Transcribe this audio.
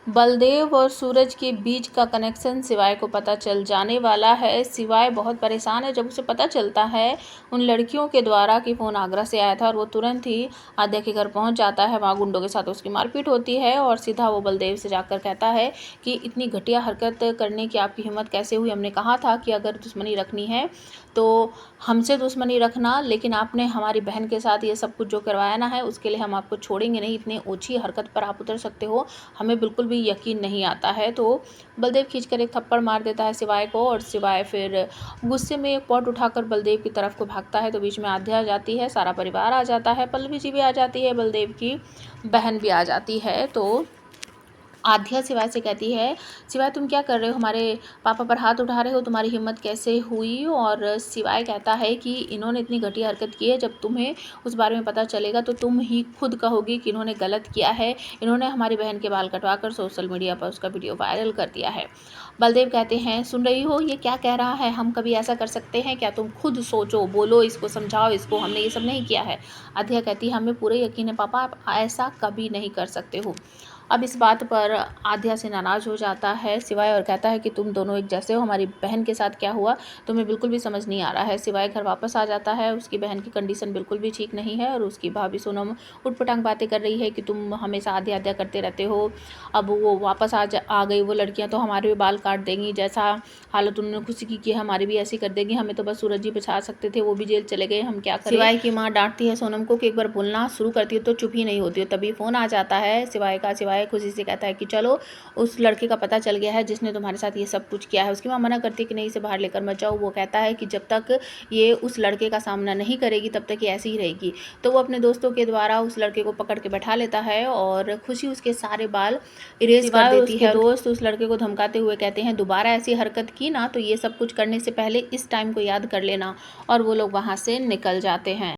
बलदेव और सूरज के बीच का कनेक्शन शिवाय को पता चल जाने वाला है। शिवाय बहुत परेशान है जब उसे पता चलता है उन लड़कियों के द्वारा कि फ़ोन आगरा से आया था, और वो तुरंत ही आद्या के घर पहुंच जाता है। वहाँ गुंडों के साथ उसकी मारपीट होती है और सीधा वो बलदेव से जाकर कहता है कि इतनी घटिया हरकत करने की आपकी हिम्मत कैसे हुई। हमने कहा था कि अगर दुश्मनी रखनी है तो हमसे दुश्मनी रखना, लेकिन आपने हमारी बहन के साथ ये सब कुछ जो करवाया ना है उसके लिए हम आपको छोड़ेंगे नहीं। इतनी ऊँची हरकत पर आप उतर सकते हो, हमें बिल्कुल भी यकीन नहीं आता है। तो बलदेव खींचकर एक थप्पड़ मार देता है शिवाय को, और शिवाय फिर गुस्से में एक पॉट उठाकर बलदेव की तरफ को भागता है। तो बीच में आध्या आ जाती है, सारा परिवार आ जाता है, पल्लवी जी भी आ जाती है, बलदेव की बहन भी आ जाती है। तो आध्या शिवाय से कहती है, शिवाय तुम क्या कर रहे हो, हमारे पापा पर हाथ उठा रहे हो, तुम्हारी हिम्मत कैसे हुई। और शिवाय कहता है कि इन्होंने इतनी घटिया हरकत की है, जब तुम्हें उस बारे में पता चलेगा तो तुम ही खुद कहोगी कि इन्होंने गलत किया है। इन्होंने हमारी बहन के बाल कटवा कर सोशल मीडिया पर उसका वीडियो वायरल कर दिया है। बलदेव कहते हैं, सुन रही हो ये क्या कह रहा है, हम कभी ऐसा कर सकते हैं क्या, तुम खुद सोचो, बोलो, इसको समझाओ, इसको हमने ये सब नहीं किया है। आध्या कहती है, हमें पूरे यकीन है पापा, आप ऐसा कभी नहीं कर सकते हो। अब इस बात पर आध्या से नाराज़ हो जाता है शिवाय और कहता है कि तुम दोनों एक जैसे हो, हमारी बहन के साथ क्या हुआ तुम्हें बिल्कुल भी समझ नहीं आ रहा है। शिवाय घर वापस आ जाता है, उसकी बहन की कंडीशन बिल्कुल भी ठीक नहीं है और उसकी भाभी सोनम उटपटांग बातें कर रही है कि तुम हमेशा आध्या आध्या करते रहते हो। अब वो वापस आ गई वो लड़कियाँ तो हमारे भी बाल काट देंगी, जैसा हालत उन्होंने खुशी की हमारी भी ऐसी कर देंगी, हमें तो बस सूरज जी बचा सकते थे, वो भी जेल चले गए, हम क्या करें। शिवाय की माँ डांटती है सोनम को कि एक बार बोलना शुरू करती है तो चुप ही नहीं होती है। तभी फ़ोन आ जाता है शिवाय का। शिवाय खुशी से कहता है कि चलो उस लड़के का पता चल गया है जिसने तुम्हारे साथ ये सब कुछ किया है। उसकी माँ मना करती है कि नहीं, इसे बाहर लेकर मत जाओ। वो कहता है कि जब तक ये उस लड़के का सामना नहीं करेगी तब तक ये ऐसी ही रहेगी। तो वो अपने दोस्तों के द्वारा उस लड़के को पकड़ के बैठा लेता है और खुशी उसके सारे बाल इरेज कर देती है। दोस्त उस लड़के को धमकाते हुए कहते हैं, दोबारा ऐसी हरकत की ना तो ये सब कुछ करने से पहले इस टाइम को याद कर लेना। और वो लोग वहाँ से निकल जाते हैं।